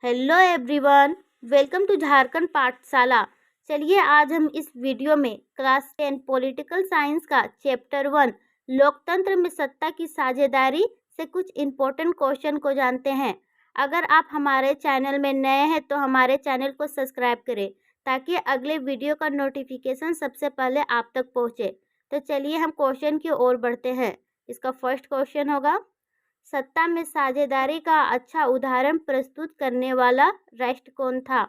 Hello everyone, welcome to Jharkhand Pathshala. चलिए आज हम इस वीडियो में क्लास 10 पॉलिटिकल साइंस का चैप्टर 1 लोकतंत्र में सत्ता की साझेदारी से कुछ इम्पोर्टेंट क्वेश्चन को जानते हैं। अगर आप हमारे चैनल में नए हैं तो हमारे चैनल को सब्सक्राइब करें ताकि अगले वीडियो का नोटिफिकेशन सबसे पहले आप तक पहुंचे। तो चलिए हम क्वेश्चन की ओर बढ़ते हैं। इसका फर्स्ट क्वेश्चन होगा, सत्ता में साझेदारी का अच्छा उदाहरण प्रस्तुत करने वाला राष्ट्र कौन था?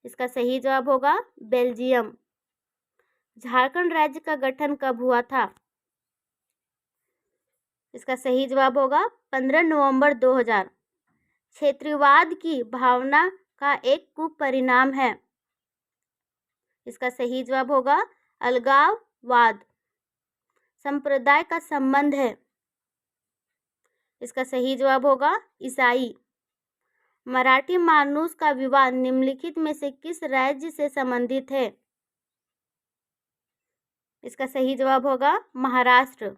इसका सही जवाब होगा बेल्जियम। झारखंड राज्य का गठन कब हुआ था? इसका सही जवाब होगा 15 नवंबर 2000। क्षेत्रीयवाद की भावना का एक कुपरिणाम है। इसका सही जवाब होगा अलगाववाद। संप्रदाय का संबंध है। इसका सही जवाब होगा ईसाई। मराठी मानुस का विवाह निम्नलिखित में से किस राज्य से संबंधित है? इसका सही जवाब होगा महाराष्ट्र।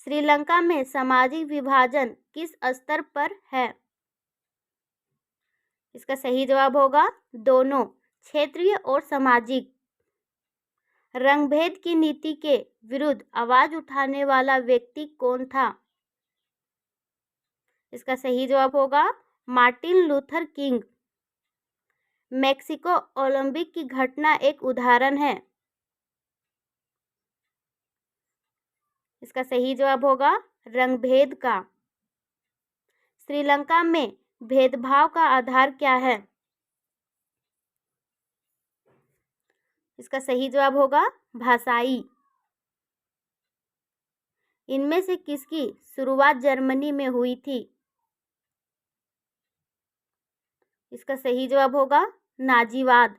श्रीलंका में सामाजिक विभाजन किस स्तर पर है? इसका सही जवाब होगा दोनों, क्षेत्रीय और सामाजिक। रंगभेद की नीति के विरुद्ध आवाज उठाने वाला व्यक्ति कौन था? इसका सही जवाब होगा Martin Luther king. Mexico Olympic की घटना एक उदाहरण है। इसका सही जवाब होगा रंगभेद का। श्रीलंका में भेदभाव का आधार क्या है? इसका सही जवाब होगा भाषाई। इनमें से किसकी शुरुआत जर्मनी में हुई थी? इसका सही जवाब होगा नाजीवाद।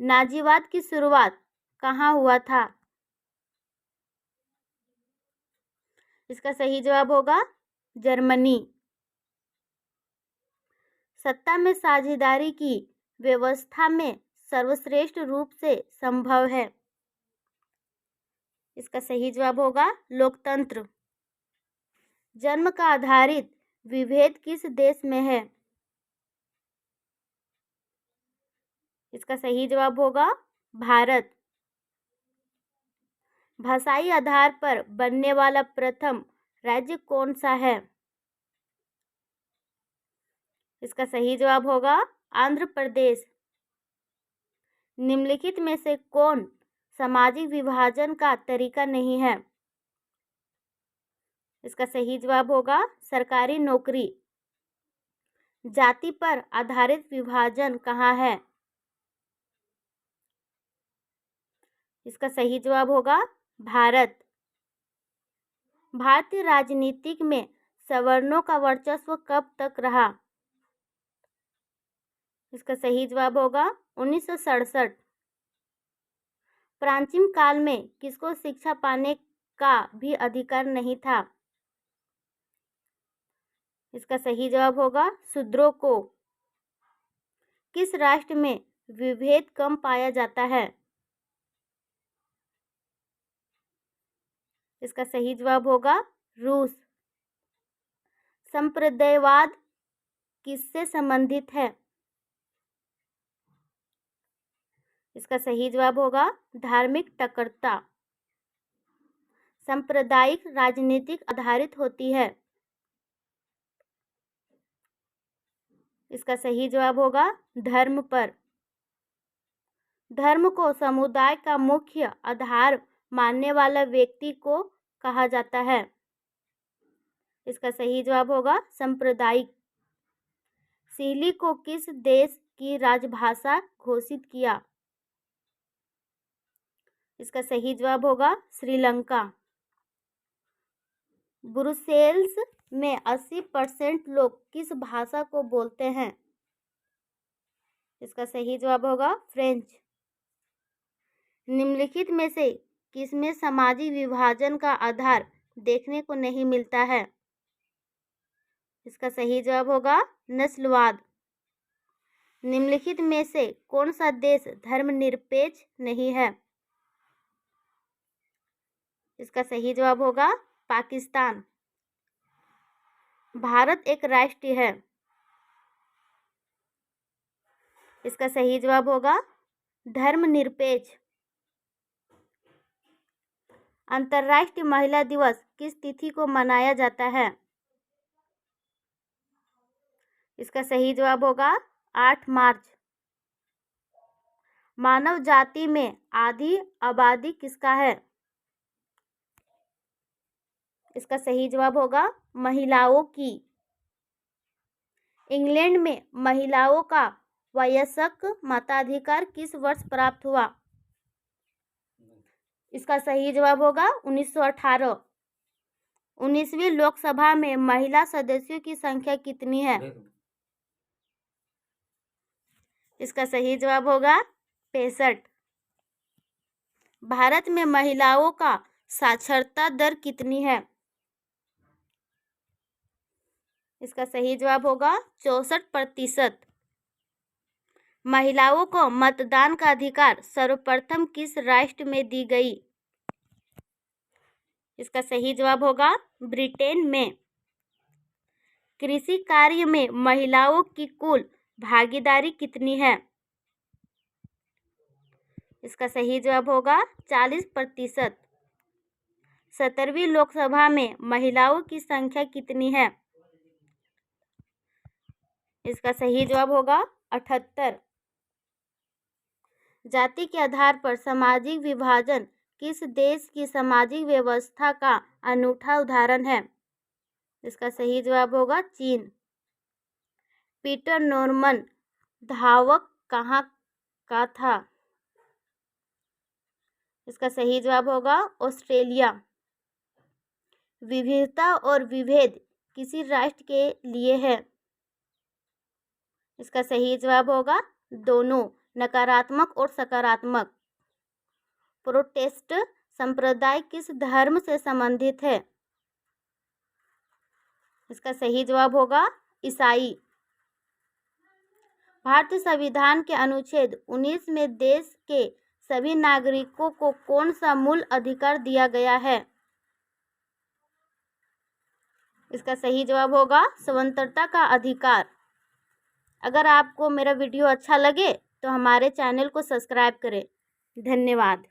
नाजीवाद की शुरुआत कहाँ हुआ था? इसका सही जवाब होगा जर्मनी। सत्ता में साझेदारी की व्यवस्था में सर्वश्रेष्ठ रूप से संभव है। इसका सही जवाब होगा लोकतंत्र। जन्म का आधारित विभेद किस देश में है? इसका सही जवाब होगा भारत। भाषाई आधार पर बनने वाला प्रथम राज्य कौन सा है? इसका सही जवाब होगा आंध्र प्रदेश। निम्नलिखित में से कौन सामाजिक विभाजन का तरीका नहीं है? इसका सही जवाब होगा सरकारी नौकरी। जाति पर आधारित विभाजन कहाँ है? इसका सही जवाब होगा भारत। भारतीय राजनीतिक में सवर्णों का वर्चस्व कब तक रहा? इसका सही जवाब होगा 1967। प्राचीन काल में किसको शिक्षा पाने का भी अधिकार नहीं था? इसका सही जवाब होगा शूद्रों को। किस राष्ट्र में विभेद कम पाया जाता है? इसका सही जवाब होगा रूस। संप्रदायवाद किससे संबंधित है? इसका सही जवाब होगा धार्मिक कट्टरता। सांप्रदायिक राजनीतिक आधारित होती है। इसका सही जवाब होगा धर्म पर। धर्म को समुदाय का मुख्य आधार मानने वाला व्यक्ति को कहा जाता है। इसका सही जवाब होगा सांप्रदायिक। सिली को किस देश की राजभाषा घोषित किया? इसका सही जवाब होगा श्रीलंका। ब्रुसेल्स में 80% लोग किस भाषा को बोलते हैं? इसका सही जवाब होगा फ्रेंच। निम्नलिखित में से किसमें सामाजिक विभाजन का आधार देखने को नहीं मिलता है? इसका सही जवाब होगा नस्लवाद। निम्नलिखित में से कौन सा देश धर्मनिरपेक्ष नहीं है? इसका सही जवाब होगा पाकिस्तान। भारत एक राष्ट्र है। इसका सही जवाब होगा धर्मनिरपेक्ष। अंतर्राष्ट्रीय महिला दिवस किस तिथि को मनाया जाता है? इसका सही जवाब होगा 8 मार्च। मानव जाति में आधी आबादी किसका है? इसका सही जवाब होगा महिलाओं की। इंग्लैंड में महिलाओं का वयस्क मताधिकार किस वर्ष प्राप्त हुआ? इसका सही जवाब होगा 1918। 19वीं लोकसभा में महिला सदस्यों की संख्या कितनी है? इसका सही जवाब होगा 65। भारत में महिलाओं का साक्षरता दर कितनी है? इसका सही जवाब होगा 64%। महिलाओं को मतदान का अधिकार सर्वप्रथम किस राष्ट्र में दी गई? इसका सही जवाब होगा ब्रिटेन में। कृषि कार्य में महिलाओं की कुल भागीदारी कितनी है? इसका सही जवाब होगा 40%। 17वीं लोकसभा में महिलाओं की संख्या कितनी है? इसका सही जवाब होगा 78। जाति के आधार पर सामाजिक विभाजन किस देश की सामाजिक व्यवस्था का अनूठा उदाहरण है? इसका सही जवाब होगा चीन। पीटर नॉर्मन धावक कहाँ का था? इसका सही जवाब होगा ऑस्ट्रेलिया। विविधता और विभेद किसी राष्ट्र के लिए है? इसका सही जवाब होगा दोनों, नकारात्मक और सकारात्मक। प्रोटेस्ट संप्रदाय किस धर्म से संबंधित है? इसका सही जवाब होगा ईसाई। भारतीय संविधान के अनुच्छेद 19 में देश के सभी नागरिकों को कौन सा मूल अधिकार दिया गया है? इसका सही जवाब होगा स्वतंत्रता का अधिकार। अगर आपको मेरा वीडियो अच्छा लगे तो हमारे चैनल को सब्सक्राइब करें। धन्यवाद।